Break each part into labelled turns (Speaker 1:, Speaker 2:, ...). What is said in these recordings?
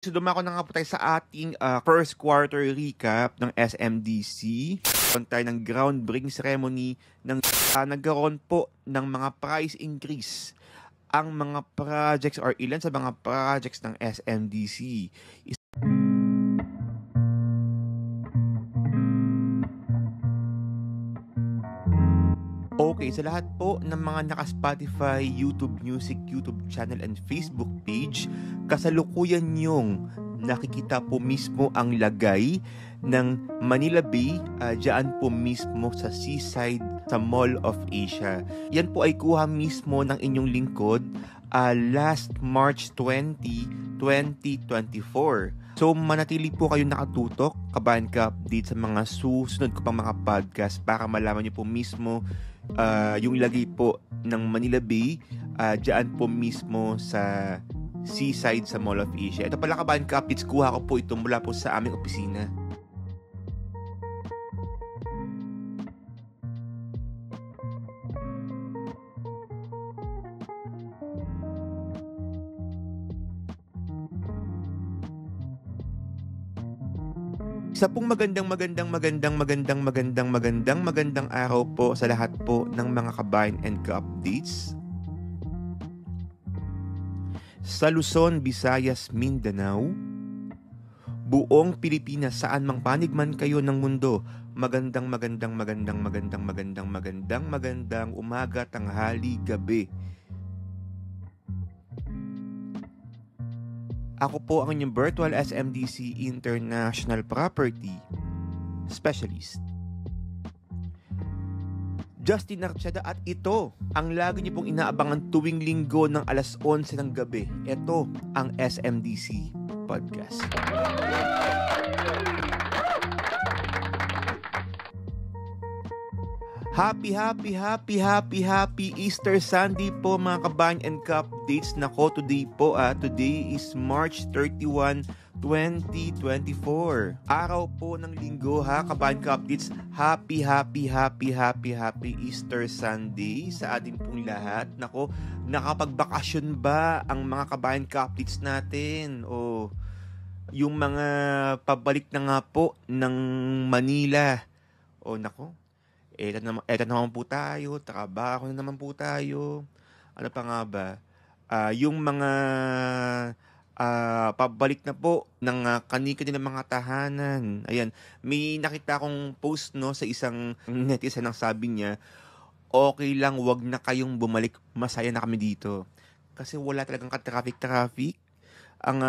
Speaker 1: So dumako na nga po tayo sa ating first quarter recap ng SMDC. Nagkaroon tayo ng groundbreaking ceremony ng nagkaroon po ng mga price increase ang mga projects or ilan sa mga projects ng SMDC. Okay, sa lahat po ng mga naka-Spotify, YouTube Music, YouTube channel, and Facebook page, kasalukuyan yung nakikita po mismo ang lagay ng Manila Bay dyan po mismo sa seaside sa Mall of Asia. Yan po ay kuha mismo ng inyong lingkod last March 20, 2024. So manatili po kayo nakatutok, Kabayan Ka Update sa mga susunod ko pang mga podcast para malaman niyo po mismo yung lagay po ng Manila Bay dyan po mismo sa seaside sa Mall of Asia. Ito pala Kabayan Ka Updates, kuha ko po ito mula po sa aming opisina. Isa pong magandang araw po sa lahat po ng mga Kabayan and Ka Updates. Sa Luzon, Visayas, Mindanao, buong Pilipinas, saan mang panig man kayo ng mundo, magandang umaga, tanghali, gabi. Ako po ang inyong virtual SMDC International Property Specialist, Justin Archada, at ito ang lagi niyo pong inaabangan tuwing linggo ng alas 11 ng gabi. Ito ang SMDC Podcast. Happy Easter Sunday po mga Kabayan and Ka Updates. Nako, today po today is March 31, 2024. Araw po ng linggo Kabayan Ka Updates. Happy Easter Sunday sa ating pong lahat. Nako, nakapagbakasyon ba ang mga Kabayan Ka Updates natin? O yung mga pabalik na nga po ng Manila. O nako, eto naman po tayo, trabaho na naman po tayo. Ano pa nga ba? Yung mga pabalik na po ng kani-kani ng mga tahanan. Ayan, may nakita akong post sa isang netizen ang sabi niya, okay lang, wag na kayong bumalik, masaya na kami dito. Kasi wala talagang ka-traffic ang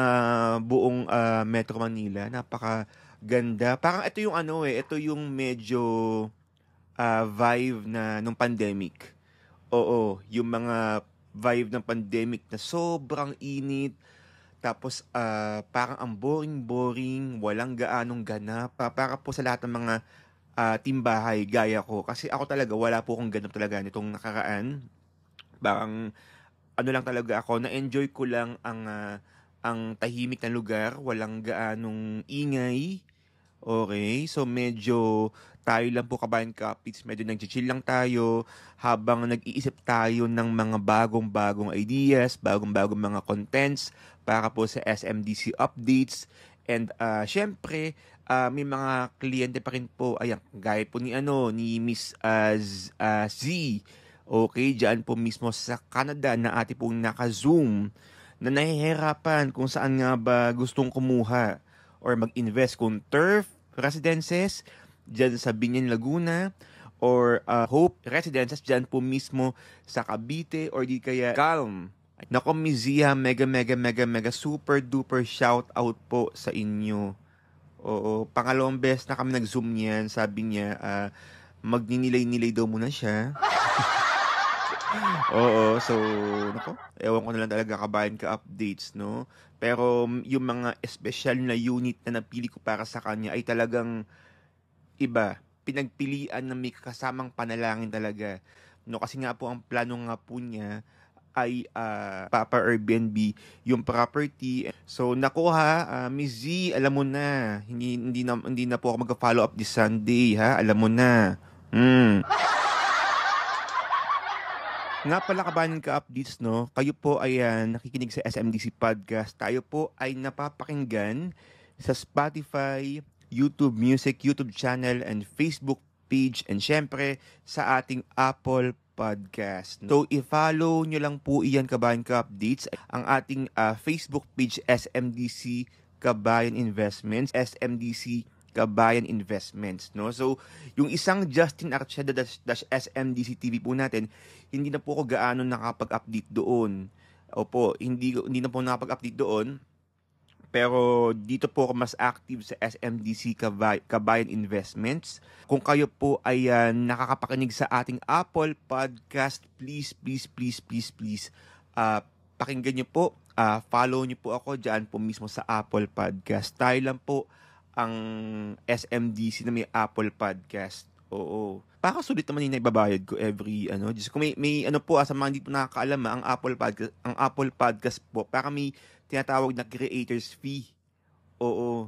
Speaker 1: buong Metro Manila. Napakaganda. Parang ito yung ito yung medyo vibe na nung pandemic. Oo, yung mga vibe ng pandemic na sobrang init, tapos parang ang boring, walang gaanong ganap. Para po sa lahat ng mga timbahay gaya ko, kasi ako talaga wala po akong ganap talaga nitong nakaraan. Parang lang talaga ako, na-enjoy ko lang ang tahimik na lugar, walang gaanong ingay. Okay, so medyo tayo lang po Kabayan Ka Updates, medyo nag-chill lang tayo habang nag-iisip tayo ng mga bagong ideas, bagong mga contents para po sa SMDC Updates. And syempre, may mga kliyente pa rin po, ayan, gaya po ni Miss Z. Okay, dyan po mismo sa Canada na ating pong naka-Zoom, na nahihirapan kung saan nga ba gustong kumuha or mag-invest, kung turf residences dyan sa Binyan, Laguna, or Hope Residences dyan po mismo sa Cavite, or di kaya Calm. Nako, Mizia, mega super duper shout out po sa inyo. Oo, pangalawang beses na kami nag-Zoom niyan. Sabi niya, magninilay-nilay daw muna siya. Oo, so, nako, ewan ko na lang talaga Kabayan Ka Updates, no? Pero yung mga espesyal na unit na napili ko para sa kanya ay talagang iba. Pinagpilian na may kasamang panalangin talaga. No, kasi nga po ang plano nga po niya ay Papa Airbnb yung property. So, nakuha, Miss Z, alam mo na, hindi na po ako mag-follow up this Sunday, ha? Alam mo na. Nga pala kabayan ka-updates 'no, kayo po ay, nakikinig sa SMDC Podcast. Tayo po ay napapakinggan sa Spotify, YouTube Music, YouTube channel, and Facebook page, and siyempre sa ating Apple Podcast. So, i-follow nyo lang po iyan kabayan ka-updates, ang ating Facebook page SMDC Kabayan Investments, SMDC Kabayan Investments, no? So, yung isang Justin Archeda dash SMDC TV po natin, hindi na po ako gaano nakapag-update doon. Opo, hindi na po nakapag-update doon. Pero dito po ako mas active sa SMDC Kabayan Investments. Kung kayo po ay nakakapakinig sa ating Apple Podcast, please, please, please, please, please, pakinggan nyo po. Follow nyo po ako dyan po mismo sa Apple Podcast. Tayo lang po ang SMDC na may Apple Podcast. Oo. Pakasulit naman yung naibabayad ko every Diyos ko, may ano po sa mga hindi po nakakaalam, ang Apple Podcast po para may tinatawag na creators fee. Oo.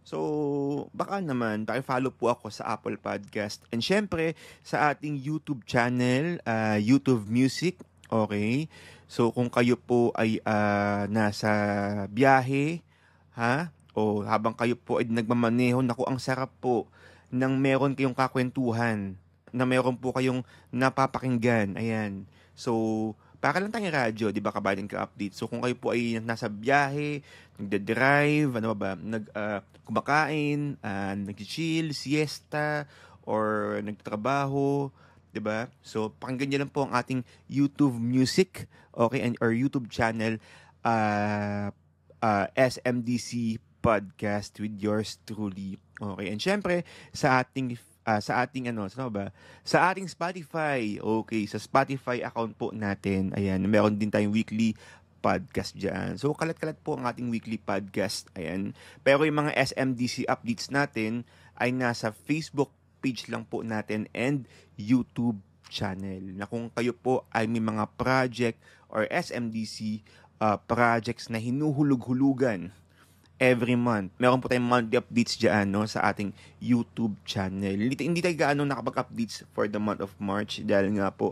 Speaker 1: So, baka naman paki-follow po ako sa Apple Podcast. And syempre sa ating YouTube channel, YouTube Music. Okay? So, kung kayo po ay nasa biyahe, o habang kayo po ay nagmamaneho, naku, ang sarap po nang meron kayong kakwentuhan, na meron po kayong napapakinggan. Ayan. So, para lang tayong radyo, di ba, kabayan ka-update. So, kung kayo po ay nasa biyahe, nagde-drive, kumakain, nag-chill, siesta, or nagtatrabaho, di ba? So, pakinggan nyo lang po ang ating YouTube Music, okay, or YouTube channel, SMDC Podcast with yours truly. Okay, and syempre sa ating sa ating Spotify. Okay, sa Spotify account po natin. Ayan, meron din tayong weekly podcast diyan. So kalat-kalat po ang ating weekly podcast. Ayan. Pero yung mga SMDC updates natin ay nasa Facebook page lang po natin and YouTube channel. Na kung kayo po ay may mga project or SMDC projects na hinuhulog-hulugan every month, meron po tayong monthly updates dyan, no, sa ating YouTube channel. Hindi tayo gaano nakapag-updates for the month of March dahil nga po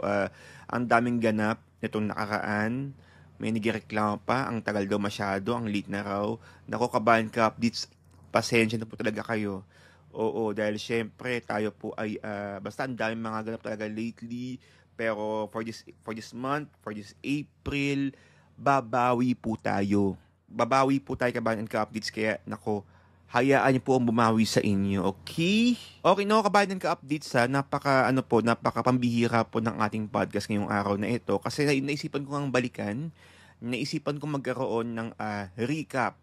Speaker 1: ang daming ganap nitong nakaraan. May nagreklamo pa, ang tagal daw masyado, ang late na raw. Naku, kabayan ka-updates, pasensya na po talaga kayo. Oo, dahil syempre tayo po ay basta ang daming mga ganap talaga lately. Pero for this month, for this April, babawi po tayo. Babawi po tayo kabayan ka-updates, kaya nako, hayaan niyo po ang bumawi sa inyo, okay? Okay, no, kabayan ka-updates napaka pambihira po ng ating podcast ngayong araw na ito kasi naisipan ko ngang balikan, naisipan ko magkaroon ng recap.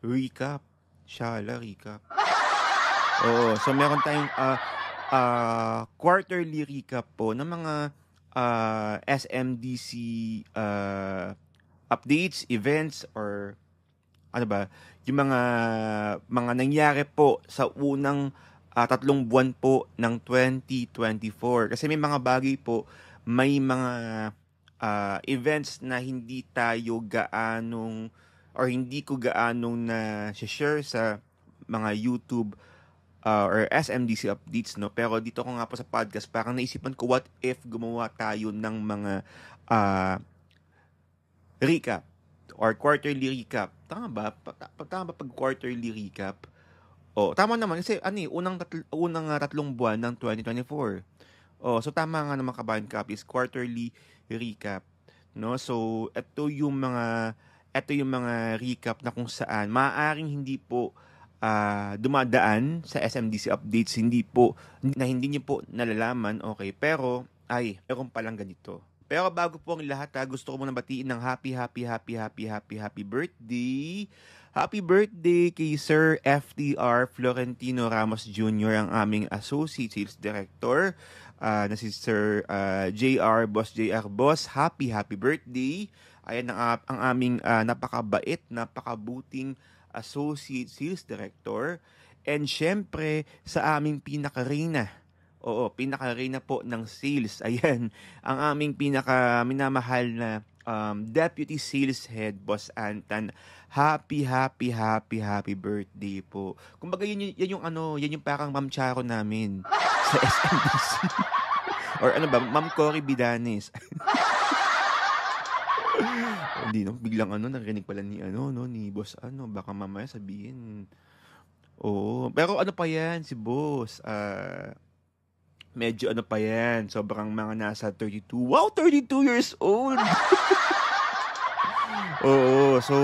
Speaker 1: Recap. Shala, recap. So meron tayong quarterly recap po ng mga SMDC updates, events, or yung mga nangyari po sa unang 3 buwan po ng 2024. Kasi may mga bagay po, may mga events na hindi ko gaanong na share sa mga YouTube or SMDC updates, no? Pero dito ko nga po sa podcast, parang naisipan ko, what if gumawa tayo ng mga recap or quarterly recap. Tama ba? Tama ba pag quarterly recap? Tama naman kasi unang 3 buwan ng 2024. So tama nga naman kabayan ka is quarterly recap, no? So ito yung mga recap na kung saan maaaring hindi po dumadaan sa SMDC updates, hindi niyo po nalalaman, okay? Pero meron palang ganito. Pero bago po ang lahat, gusto ko muna batiin ng happy birthday. Happy birthday kay Sir FTR Florentino Ramos Jr., ang aming Associate Sales Director, na si Sir Boss JR Boss. Happy birthday. Ayan ang aming napakabait, napakabuting Associate Sales Director. And syempre, sa aming pinaka-reyna po ng sales. Ayan, ang aming minamahal na Deputy Sales Head, Boss Antan. Happy birthday po. Kumbaga yan yung parang Ma'am Charo namin sa SMDC. Or ano ba, Ma'am Cory Bidanes. Hindi no, biglang narinig pala ni no, ni boss baka mamaya sabihin. Oo, pero ano pa yan si boss, medyo pa yan, sobrang mga nasa 32. Wow, 32 years old! Oo, so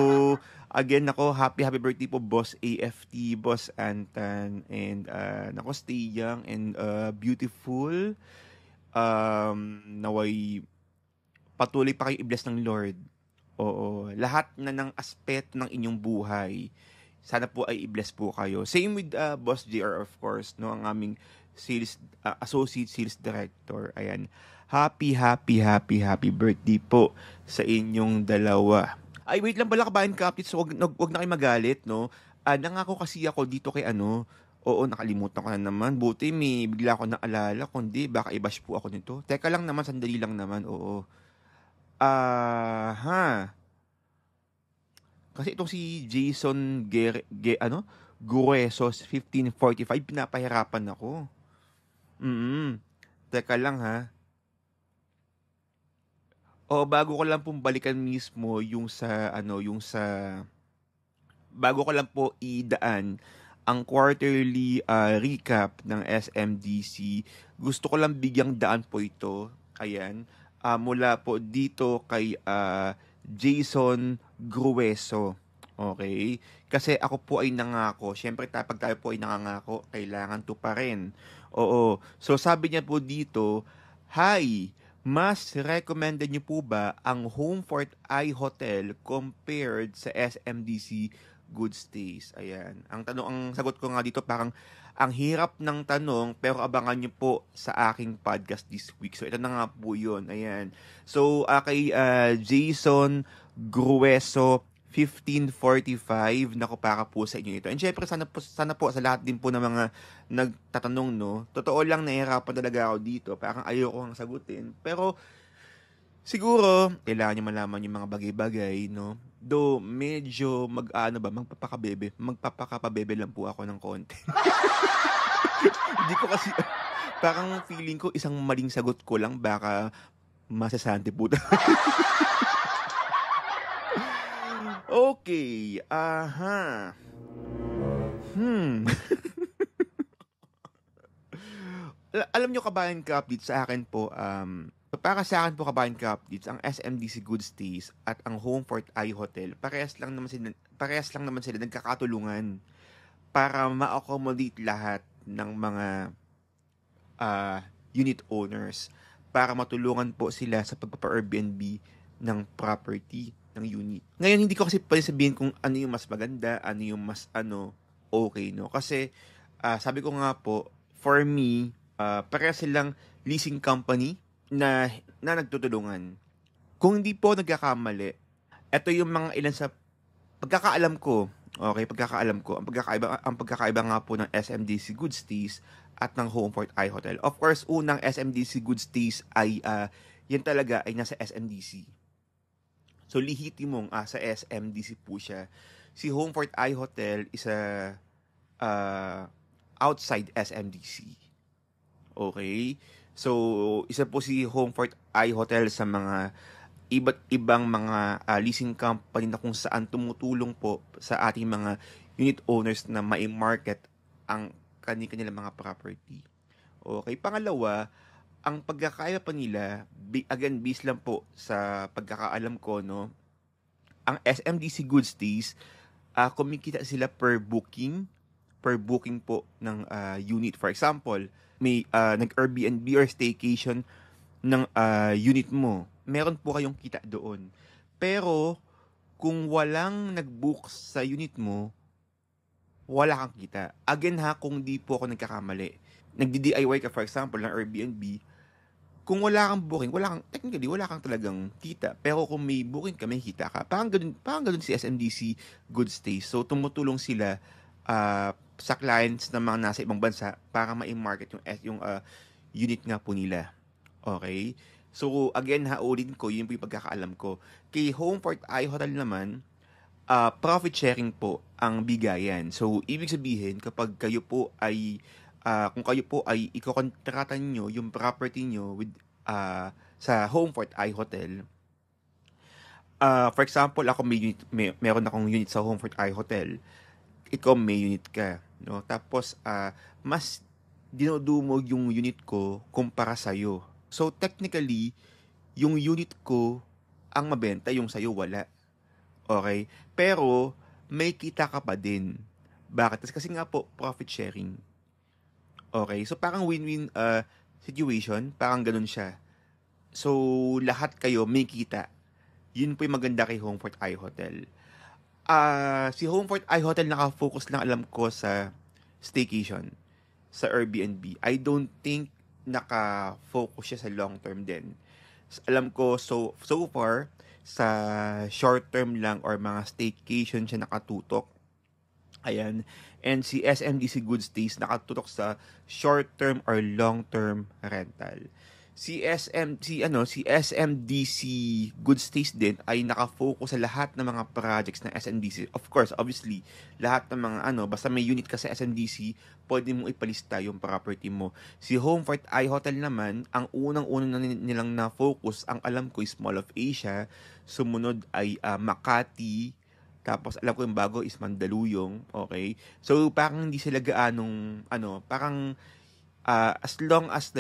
Speaker 1: again nako, happy birthday po boss AFT, boss Antan, and nako, stay young and beautiful. Naway patuloy pa kayo i-bless ng Lord. Oo, lahat na ng aspeto ng inyong buhay, sana po ay i-bless po kayo. Same with Boss JR, of course, no, ang aming associate sales director. Ayan. Happy birthday po sa inyong dalawa. Ay, wait lang pala, kabayan kapit. So, wag na kayo magalit, no? Nangako kasi ako dito kay Oo, nakalimutan ko na naman. Buti may bigla ako naalala. Kundi, baka i-bash po ako nito. Teka lang naman, sandali lang naman. Oo. Ha. Kasi itong si Jason Guesos 1545, pinapahirapan ako. Teka lang ha. O bago ko lang pong balikan mismo bago ko lang po idaan ang quarterly recap ng SMDC. Gusto ko lang bigyang daan po ito. Ayan. Mula po dito kay Jason Grueso. Okay? Kasi ako po ay nangako. Siyempre, pag tayo po ay nangangako, kailangan to pa rin. Oo. So, sabi niya po dito, Hi! Mas recommended niyo po ba ang Homefort Eye Hotel compared sa SMDC Good Stays? Ayan. Ang sagot ko nga dito, parang ang hirap ng tanong, pero abangan niyo po sa aking podcast this week. So, ito na nga po yun. Ayan. So, kay Jason Grueso 1545, nako, para po sa inyo ito. And syempre, sana po sa lahat din po ng mga nagtatanong, no? Totoo lang, nahihirapan talaga ako dito. Parang ayoko ang sagutin. Pero, siguro, kailangan nyo malaman yung mga bagay-bagay, no? Do medyo magpapakapabebe lang po ako ng konti. Hindi ko kasi, parang feeling ko isang maling sagot ko lang, baka masasante po. Okay, Alam nyo, kabayan ka-updates, sa akin po, para sa akin po, kabayan ka-updates, ang SMDC Good Stays at ang Homefort Eye Hotel, parehas lang naman sila nagkakatulungan para ma-accommodate lahat ng mga unit owners, para matulungan po sila sa pagpapa-Airbnb ng property ng unit. Ngayon, hindi ko kasi pwede sabihin kung ano yung mas maganda, ano yung mas okay, no? Kasi, sabi ko nga po, for me, parehas silang leasing company na nagtutulungan. Kung hindi po nagkakamali, ito yung mga ilan sa pagkakaalam ko. Okay, ang pagkakaiba nga po ng SMDC Good Stays at ng Homefort Eye Hotel. Of course, unang SMDC Good Stays ay yan talaga ay nasa SMDC. So, lihitimong sa SMDC po siya. Si Homefort Eye Hotel is outside SMDC. Okay? So, isa po si Homefort Eye Hotel sa mga iba't ibang mga leasing company na kung saan tumutulong po sa ating mga unit owners na mai-market ang kanilang mga property. Okay? Pangalawa, ang pagkakaya pa nila, again, based lang po sa pagkakaalam ko, no, ang SMDC Good Stays, kumikita sila per booking po ng unit. For example, may nag-Airbnb or staycation ng unit mo, meron po kayong kita doon. Pero, kung walang nag-book sa unit mo, wala kang kita. Again kung di po ako nagkakamali, nagdi-DIY ka, for example, ng Airbnb, kung wala kang booking, technically, wala kang talagang kita. Pero kung may booking ka, may kita ka. Parang ganun si SMDC Good Stays. So, tumutulong sila sa clients ng mga nasa ibang bansa para ma-market yung unit nga po nila. Okay? So, again, ulitin ko, yun po yung pagkakaalam ko. Kay Homefort Eye Hotel naman, profit sharing po ang bigayan. So, ibig sabihin, kapag kayo po ay kung kayo po ay ikokontrata nyo yung property nyo with sa Homefort I Hotel. For example, ako meron akong unit sa Homefort I Hotel. Ikaw may unit ka, no? Tapos mas dinudumog yung unit ko kumpara sa'yo. So technically, yung unit ko ang mabenta, yung sa'yo wala. Okay? Pero may kita ka pa din. Bakit? Kasi nga po, profit sharing. Okay? So parang win-win situation, parang ganun siya. So lahat kayo may kita. Yun po yung maganda kay Homefort I Hotel. Si Homefort I Hotel naka-focus lang alam ko sa staycation, sa Airbnb. I don't think naka-focus siya sa long term din. Alam ko so far sa short term lang or mga staycation siya nakatutok. Ayan. And si SMDC Good Stays nakatutok sa short term or long term rental. Si SMDC Good Stays din ay naka-focus sa lahat ng mga projects ng SMDC. Of course, obviously, lahat ng mga basta may unit ka sa SMDC, pwede mo ipalista yung property mo. Si Homefort I Hotel naman, ang unang-unang nilang na-focus, ang alam ko is Mall of Asia, sumunod ay Makati, tapos alam ko yung bago is Mandaluyong, okay? So parang hindi sila gaanong parang as long as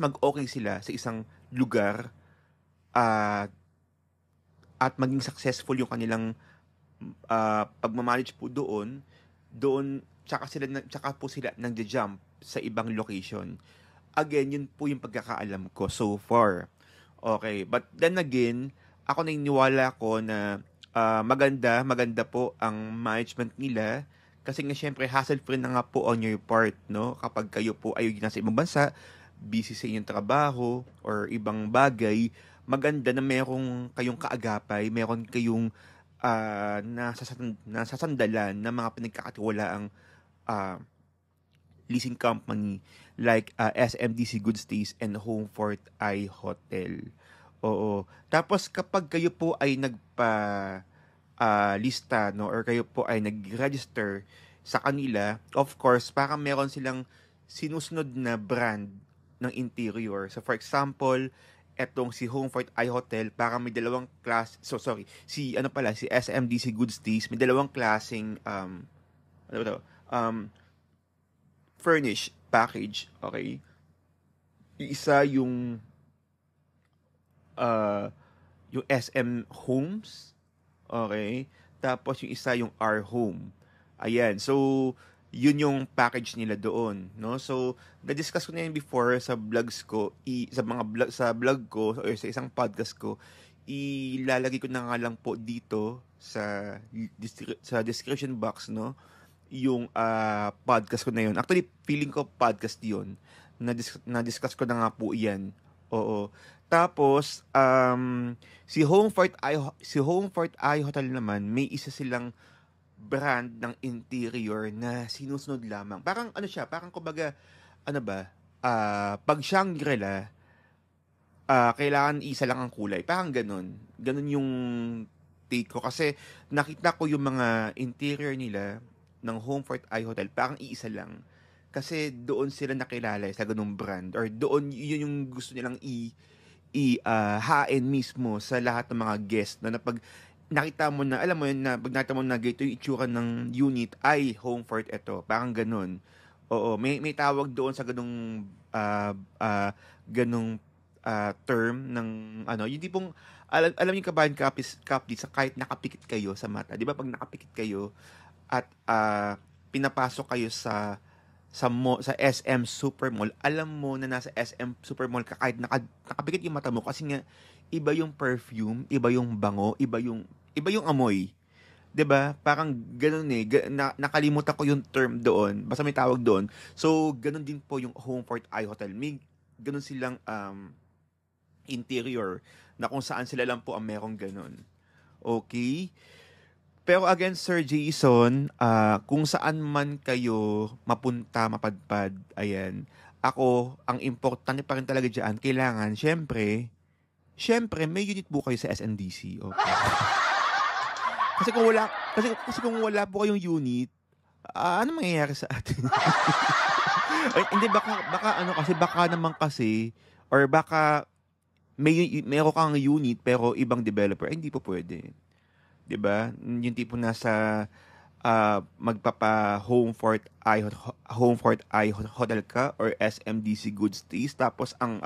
Speaker 1: mag-okay sila sa isang lugar at maging successful yung kanilang pagmamanage po doon tsaka po sila nagja-jump sa ibang location. Again, yun po yung pagkakaalam ko so far. Okay, but then again, ako naniniwala ko na maganda po ang management nila kasi nga syempre hassle-free na nga po on your part, no? Kapag kayo po ay nasa ibang bansa, busy sa inyong trabaho or ibang bagay, maganda na merong kayong kaagapay, meron kayong nasasandalan na mga pinagkakatiwalaang leasing company like SMDC Good Stays and Homefort I Hotel. Oo. Tapos kapag kayo po ay lista, no, or kayo po ay nag-register sa kanila, of course, parang meron silang sinusunod na brand ng interior. So for example, etong si Homefort I Hotel, parang may dalawang si SMDC Good Stays, may dalawang klaseng furnish package, okay? Isa yung SM Homes, okay? Tapos yung isa yung R Home. Ayan. So yun yung package nila doon, no? So na-discuss ko na yun before sa vlogs ko, sa vlog ko or sa isang podcast ko. Ilalagay ko na nga lang po dito sa description box, no? Yung podcast ko na yun. Actually, feeling ko podcast yun. Na-discuss ko na nga po iyan. Oo. Tapos, si Homefort I Hotel naman, may isa silang brand ng interior na sinusunod lamang. Parang parang kumbaga, pag Shangri-La, kailangan isa lang ang kulay. Parang ganun. Ganun yung take ko. Kasi nakita ko yung mga interior nila ng Homefort I Hotel, parang iisa lang. Kasi doon sila nakilala sa ganung brand. Or doon, yun yung gusto nilang hain mismo sa lahat ng mga guest na pag nakita mo na, alam mo yun, na pag nakita mo na ito yung itsura ng unit, ay Homefort ito. Parang ganun. Oo, may tawag doon sa ganung term ng yung tipong alam niyo kabayan kapis sa kahit nakapikit kayo sa mata. 'Di ba pag nakapikit kayo at pinapasok kayo sa SM Supermall, alam mo na nasa SM Supermall ka kahit nakapikit yung mata mo kasi nga iba yung perfume, iba yung bango, iba yung amoy. 'Di ba? Parang ganoon nakalimutan ko yung term doon. Basta may tawag doon. So, ganoon din po yung Homefort I Hotel. May ganoon silang interior na kung saan sila lang po ang merong ganoon. Okay? Pero again, Sir Jason, kung saan man kayo mapunta, mapadpad, ayan, ako, ang importante pa rin talaga dyan, kailangan, syempre, may unit po kayo sa SNDC. Okay? Kasi kung wala po kayong unit, Ano mangyayari sa atin? Ay, hindi baka ano kasi baka naman kasi or baka meron kang unit pero ibang developer, ay hindi po pwede, 'di ba? Yung tipo nasa Home Fort I Hotel ka or SMDC Good Stays tapos ang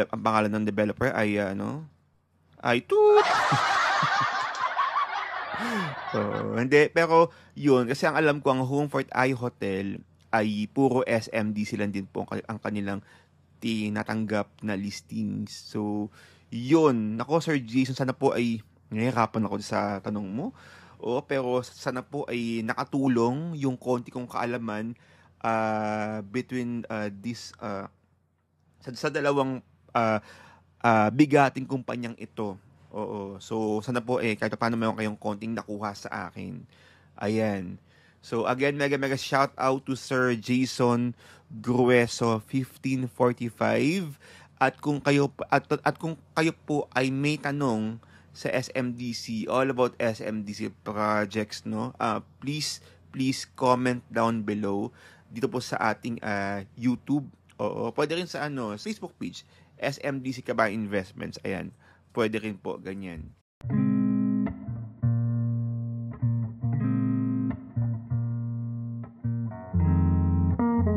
Speaker 1: pangalan ng developer ay ay toot. Oo, hindi pero yun kasi ang alam ko ang Home Fort I Hotel ay puro SMDC lang din po ang kanilang tinatanggap na listings. So, yun. Nako, Sir Jason, sana po ay nahihirapan ako sa tanong mo. Oo, pero sana po ay nakatulong yung konti kong kaalaman between sa dalawang uh, bigating kumpanyang ito. Oo. So, sana po kahit paano meron kayong konting nakuha sa akin. Ayan. So, again, mega mega shout out to Sir Jason Grueso 1545. At kung kayo po ay may tanong sa SMDC, all about SMDC projects, no? Please comment down below dito po sa ating YouTube. Oo, pwede rin sa Facebook page, SMDC Kabayan Investments. Ayan, pwede rin po ganyan.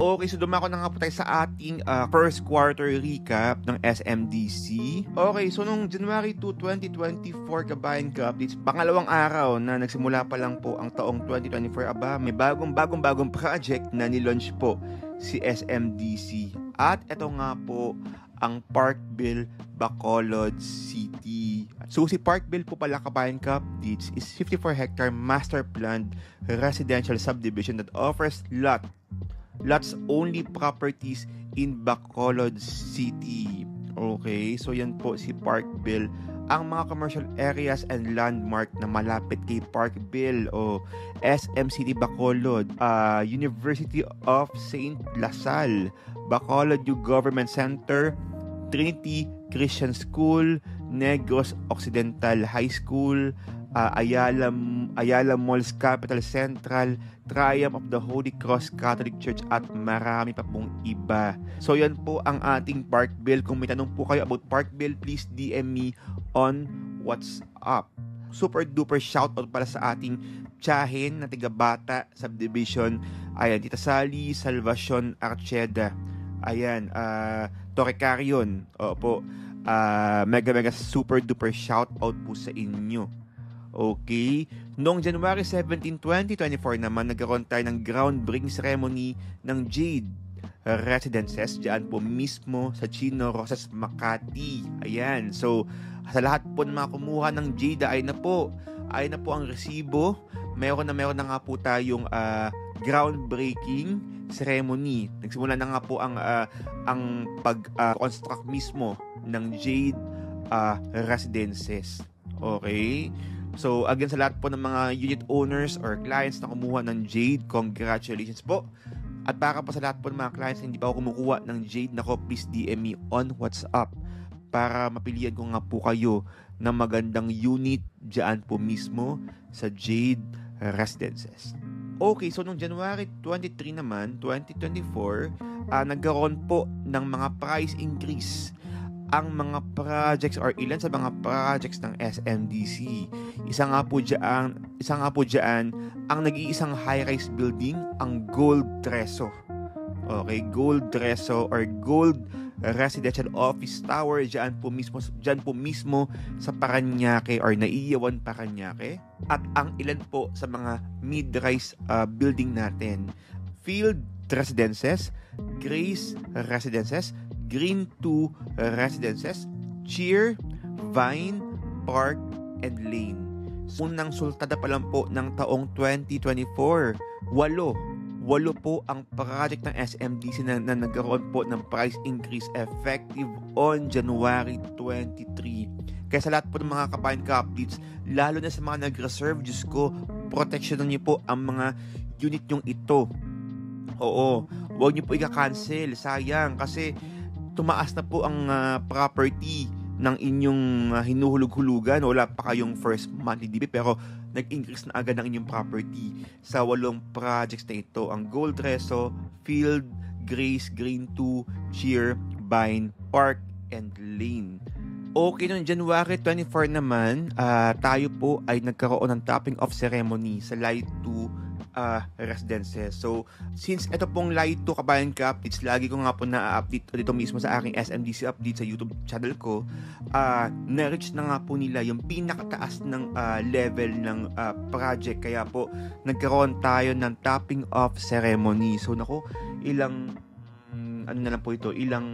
Speaker 1: Okay, so dumako na nga po tayo sa ating first quarter recap ng SMDC. Okay, so nung January 2, 2024 Kabayan Ka Updates, pangalawang araw na nagsimula pa lang po ang taong 2024, may bagong project na nilaunch po si SMDC. At ito nga po ang Parkville, Bacolod City. So si Parkville po pala Kabayan Ka Updates is 54-hectare master planned residential subdivision that offers lots only properties in Bacolod City. Okay, so yan po si Parkville. Ang mga commercial areas and landmark na malapit kay Parkville o SM City Bacolod, University of St. Lasal, Bacolod Youth Government Center, Trinity Christian School, Negros Occidental High School, Ayala Malls Capital Central, Triumph of the Holy Cross Catholic Church at marami pa pong iba. So yan po ang ating Parkville. Kung may tanong po kayo about Parkville, please DM me on WhatsApp. Super duper shoutout para sa ating tiyahin na taga-Bata Subdivision. Ayan, Tita Sally Salvacion Archeda. Ayan, Torre Carrion. Opo. Mega super duper shoutout po sa inyo. Okay. Noong January 17, 2024 naman, nagkaroon tayo ng groundbreaking ceremony ng Jade Residences dyan po mismo sa Chino Rosas, Makati. Ayan. So, sa lahat po ng mga kumuha ng Jade ay na po ang resibo. Meron na nga po tayong groundbreaking ceremony. Nagsimula na nga po ang pag-construct mismo ng Jade Residences. Okay? So, again, sa lahat po ng mga unit owners or clients na kumuha ng Jade, congratulations po. At para po sa lahat po ng mga clients na hindi pa ako kumukuha ng Jade, nako, please DM me on WhatsApp para mapilian ko nga po kayo ng magandang unit dyan po mismo sa Jade Residences. Okay, so noong January 23 naman, 2024, nagkaroon po ng mga price increase ang mga projects or ilan sa mga projects ng SMDC. Isa nga po diyan ang nag-iisang high-rise building, ang Gold Treso. Okay, Gold Treso or Gold Residential Office Tower diyan po mismo sa Parañaque or Naiyawan, Parañaque. At ang ilan po sa mga mid-rise building natin, Field Residences, Grace Residences, Green 2 Residences, Cheer, Vine, Park, and Lane. Unang sultada pa lang po ng taong 2024, walo po ang project ng SMDC na nagkaroon po ng price increase effective on January 23. Kaya sa lahat po ng mga Kabayan Ka Updates, lalo na sa mga nag-reserve, Diyos ko, proteksyonan niyo po ang mga unit nyong ito. Oo, huwag niyo po i-cancel, sayang, kasi tumaas na po ang property ng inyong hinuhulog-hulugan. Wala pa kayong first monthly DB pero nag-increase na agad ang inyong property sa 8 projects na ito. Ang Gold Reso, Field, Grace, Green 2, Cheer, Vine, Park, and Lane. Okay, noong January 24 naman, tayo po ay nagkaroon ng topping off ceremony sa Light 2 residences. So, since ito pong Light 2 Kabayan Ka Updates, lagi ko nga po na-update dito mismo sa aking SMDC update sa YouTube channel ko, na-reach na nga po nila yung pinakataas ng level ng project. Kaya po, nagkaroon tayo ng topping off ceremony. So, nako, ilang ilang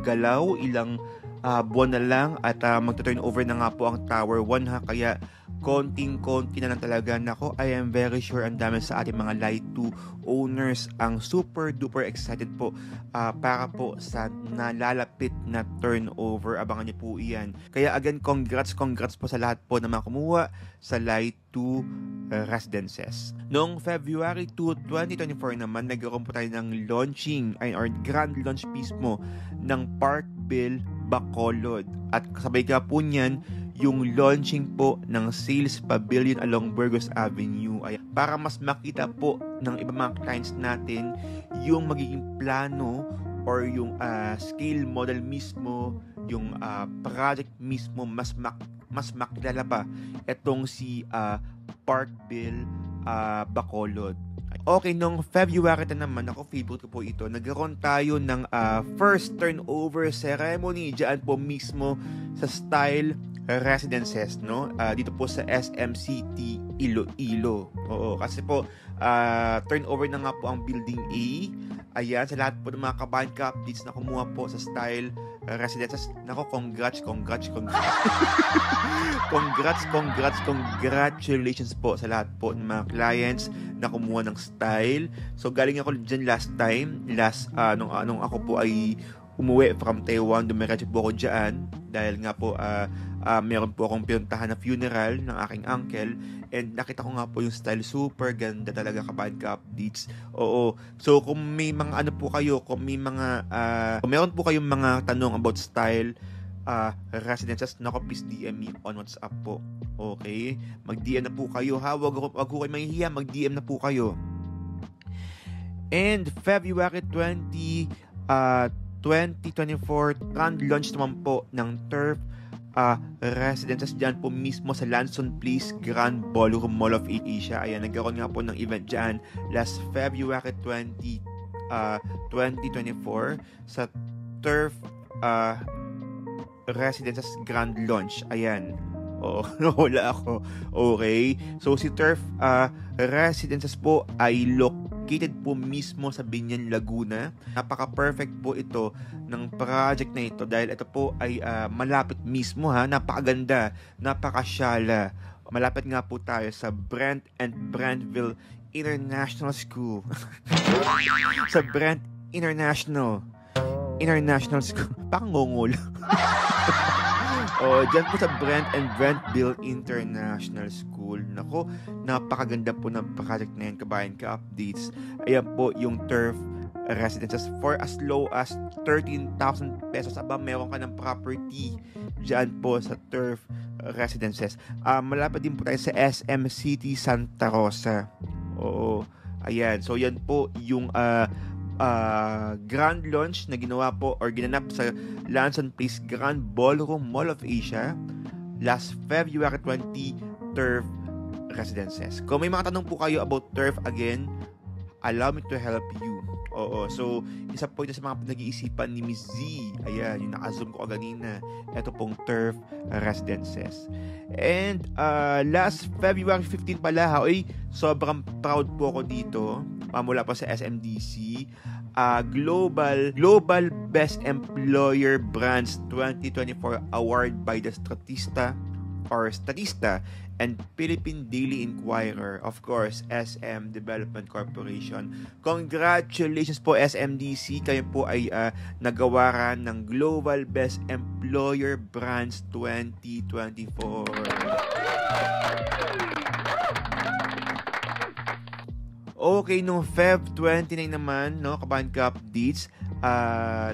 Speaker 1: galaw, ilang buwan na lang at magta-turn over na nga po ang Tower 1 ha, kaya konting-konti na lang talaga. Nako, I am very sure ang dami sa ating mga Light 2 owners ang super duper excited po para po sa nalalapit na turnover. Abangan niyo po iyan. Kaya again, congrats po sa lahat po na mga kumuha sa Light 2 residences. Noong February 2, 2024 naman, nagkaroon po tayo ng launching or grand launch mismo ng Parkville Bacolod. At kasabay ka po niyan, yung launching po ng sales pavilion along Burgos Avenue. Ay, para mas makita po ng ibang mga clients natin yung magiging plano or yung scale model mismo, yung project mismo, mas makilala pa itong si Parkville Bacolod. Okay, noong February na naman, ako favorite ko po ito, nagkaroon tayo ng first turnover ceremony dyan po mismo sa Style Residences, no? Dito po sa SM City, Iloilo. Oo, kasi po turnover na nga po ang Building A. Ayan, sa lahat po ng mga Kabayan Ka Updates na kumuha po sa Style Residences. Nako, congratulations po sa lahat po ng mga clients na kumuha ng Style. So, galing ako dyan last time. Nung ako po ay umuwi from Taiwan, dumiretso po ako dyan dahil nga po meron po akong pinuntahan na funeral ng aking uncle and nakita ko nga po yung Style. Super ganda talaga, Kabayan Ka Updates. Oo. So kung may mga kung meron po kayong mga tanong about Style residences, nako, please DM me on WhatsApp po. Okay? Mag-DM na po kayo ha. Wag ko kayo mahihiya, mag-DM na po kayo. And February 20, 2024, grand launch naman po ng Turf residences dyan po mismo sa Lanson Place Grand Ballroom Mall of Asia. Ayan, nagkaroon nga po ng event dyan last February 20, 2024 sa Turf Residences Grand Launch. Ayan. Oo, wala ako. Okay. So, si Turf Residences po ay located po mismo sa Binyan, Laguna. Napaka-perfect po ito ng project na ito dahil ito po ay malapit mismo ha. Napakaganda, napakasyala. Malapit nga po tayo sa Brent and Brentville International School. Sa Brent International School. Pangungol. Dyan po sa Brent and Brentville International School. Nako, napakaganda po ng project na yan, Kabayan Ka Updates. Ayan po yung Turf Residences for as low as 13,000 pesos. Aba, meron ka ng property dyan po sa Turf Residences. Malapit din po tayo sa SM City Santa Rosa. Oo. Ayan. So, yan po yung grand launch na ginawa po or ginanap sa Lanson Place Grand Ballroom Mall of Asia last February 20, Turf Residences. Kung may mga tanong po kayo about Turf, again, allow me to help you. Oo, so isa po ito sa mga pinag-iisipan ni Miss Z. Ayan, yung naka-zoom ko kanina. Ito pong Turf Residences. And last February 15 pala ha, sobrang proud po ako dito. Mula pa sa SMDC. Global Best Employer Brands 2024 Award by the Statista and Philippine Daily Inquirer, of course, SM Development Corporation. Congratulations po, SMDC. Kayo po ay nagawaran ng Global Best Employer Brands 2024. Okay, no, Feb 29 naman, no, Kabayan Ka Updates,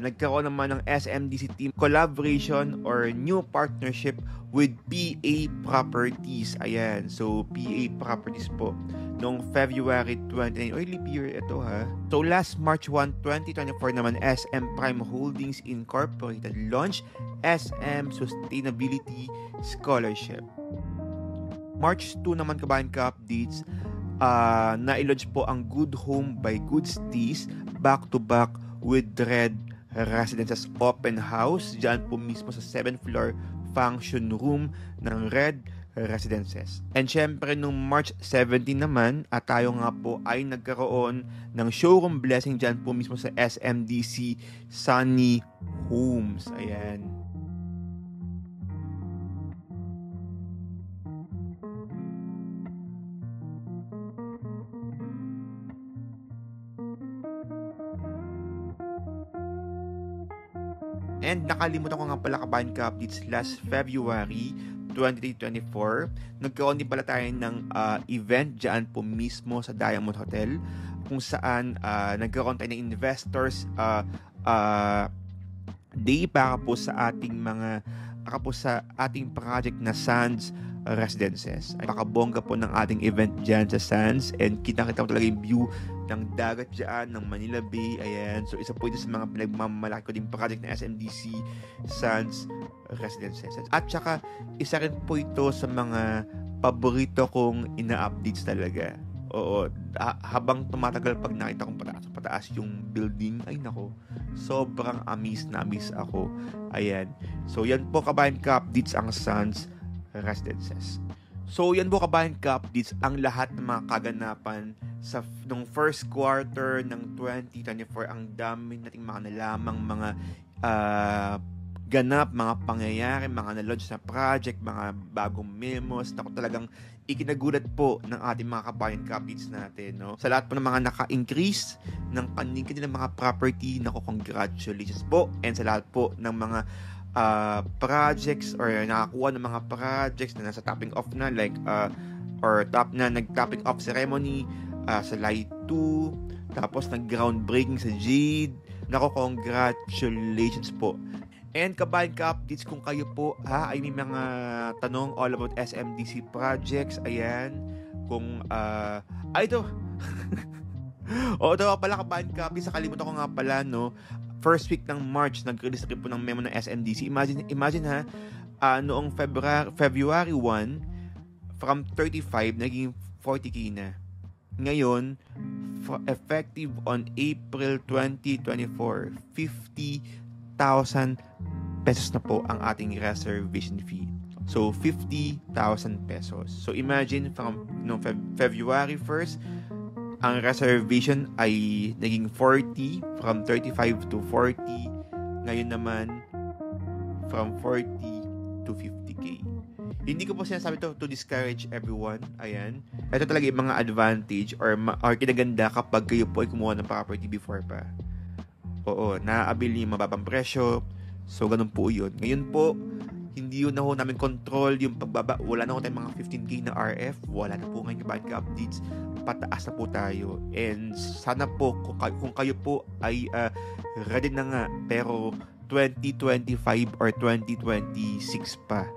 Speaker 1: nagkaroon naman ng SMDC team collaboration or new partnership with PA Properties. Ayan. So, PA Properties po. Noong February 29, leap year ito ha. So, last March 1, 2024 naman, SM Prime Holdings Incorporated launched SM Sustainability Scholarship. March 2 naman, kabayan ka-updates, na-launch po ang Good Home by Good Steez back-to-back with Red Residences Open House. Diyan po mismo sa 7th floor function room ng Red Residences. And syempre, nung March 17 naman, at tayo nga po ay nagkaroon ng showroom blessing dyan po mismo sa SMDC Sunny Homes. Ayan. And nakalimutan ko nga pala, kabayan ka-updates, last February 2024, nagkaroon din pala tayo ng event dyan po mismo sa Diamond Hotel, kung saan nagkaroon tayo ng investors day para po sa ating project na Sands Residences. Ay pakabongga po ng ating event dyan sa Sands, and kita-kita mo talaga yung view ng dagat dyan, ng Manila Bay. Ayan. So, isa po ito sa mga pinagmamalaki ko din project na SMDC Sands Residences. At saka, isa rin po ito sa mga paborito kong ina-updates talaga. Oo. Habang tumatagal, pag nakita kong pataas yung building, ay nako, sobrang amaze na amaze ako. Ayan. So, yan po, kabayan ka-updates, ang Sands Residences. So, yan po, kabayan ka-updates, ang lahat ng mga kaganapan sa nung first quarter ng 2024. Ang dami nating mga nalamang mga ganap, mga pangyayari, mga na-launch na project, mga bagong memos na talagang ikinagulat po ng ating mga kabayan ka-updates natin, no? Sa lahat po ng mga naka-increase ng kanilang mga property, nako, congratulations po. And sa lahat po ng mga projects or nakakuha ng mga projects na nasa topping off na, like or nag-topping off ceremony sa Light 2, tapos nag-groundbreaking sa Jade. Nako, congratulations po. And kabayan ka-updates, kung kayo po ay may mga tanong all about SMDC projects, ayan, kung ito o ito pala, kabayan ka-updates, nakalimutan ko nga pala, no, first week ng March, nag-release po ng memo ng SMDC. Imagine ha, noong February 1, from 35, naging 40k na. Ngayon, effective on April 2024, 50,000 pesos na po ang ating reservation fee. So, 50,000 pesos. So, imagine, from February 1st, ang reservation ay naging 40, from 35 to 40. Ngayon naman, from 40 to 50k. Hindi ko po sinasabi to discourage everyone. Ayan. Ito talaga yung mga advantage or kinaganda kapag kayo po ay kumuha ng property before pa. Oo, naaabili yung mababang presyo. So, ganun po yun. Ngayon po, hindi yun na ho namin control yung pagbaba. Wala na ho tayong mga 15k na RF. Wala na po ngayon kabayan ka-updates. Pataas na po tayo. And sana po, kung kayo po ay ready na nga, pero 2025 or 2026 pa,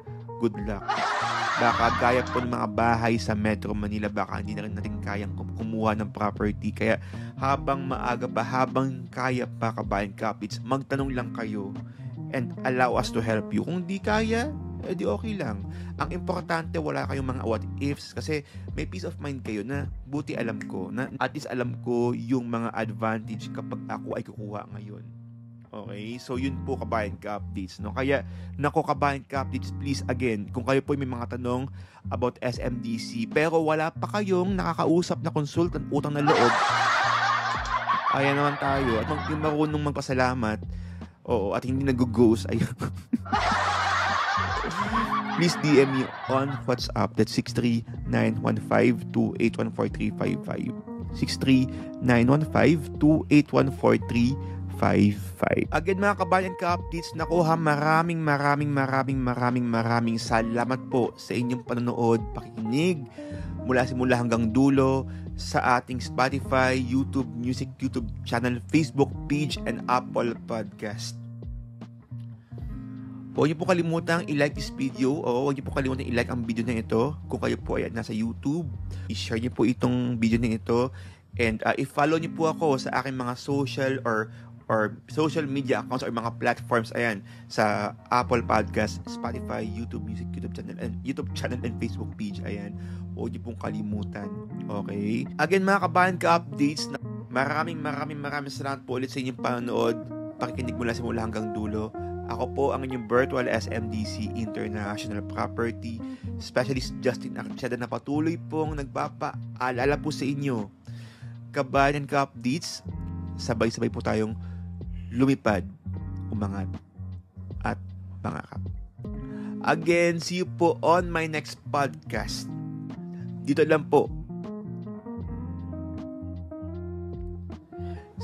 Speaker 1: good luck. Baka gaya po ng mga bahay sa Metro Manila, baka hindi na rin natin kayang kumuha ng property. Kaya habang maaga pa, habang kaya pa, kabayan ka-updates, magtanong lang kayo and allow us to help you. Kung di kaya, di okay lang. Ang importante, wala kayong mga what ifs, kasi may peace of mind kayo na buti alam ko, na at least alam ko yung mga advantage kapag ako ay kukuha ngayon. Okay? So, yun po, kabayan ka-updates, no? Kaya, nako, kabayan ka-updates, please, again, kung kayo po may mga tanong about SMDC, pero wala pa kayong nakakausap na consultant, utang na loob, ayan naman tayo. At yung marunong magpasalamat, oo, at hindi nag-ghost, ayun. Please DM me on WhatsApp. That's 6391528143555. 6391528143555. Again, mga kabayan ka-updates, nakuha, maraming salamat po sa inyong panonood, pakikinig, mula simula hanggang dulo sa ating Spotify, YouTube Music YouTube channel, Facebook page, and Apple Podcast. Huwag niyo po kalimutang i-like this video o huwag niyo po kalimutang i-like ang video na ito kung kayo po ay nasa YouTube. I-share niyo po itong video na ito and i-follow niyo po ako sa aking mga social or social media accounts or mga platforms sa Apple Podcast, Spotify, YouTube Music YouTube channel and Facebook page. Huwag niyo pong kalimutan. Okay? Again mga kabahan ka-updates, maraming salamat po ulit sa inyong panonood. Pakikinig mula simula hanggang dulo. Ako po ang inyong virtual SMDC International Property Specialist Justin Archeda na patuloy pong nagpapaalala po sa inyo. Kabayan ka-updates, sabay-sabay po tayong lumipad, umangat, at pangakap. Again, see you po on my next podcast. Dito lang po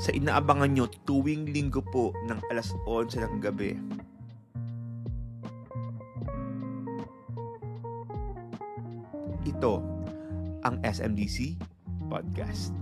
Speaker 1: sa inaabangan nyo tuwing linggo po ng alas 11 ng gabi. Ito ang SMDC Podcast.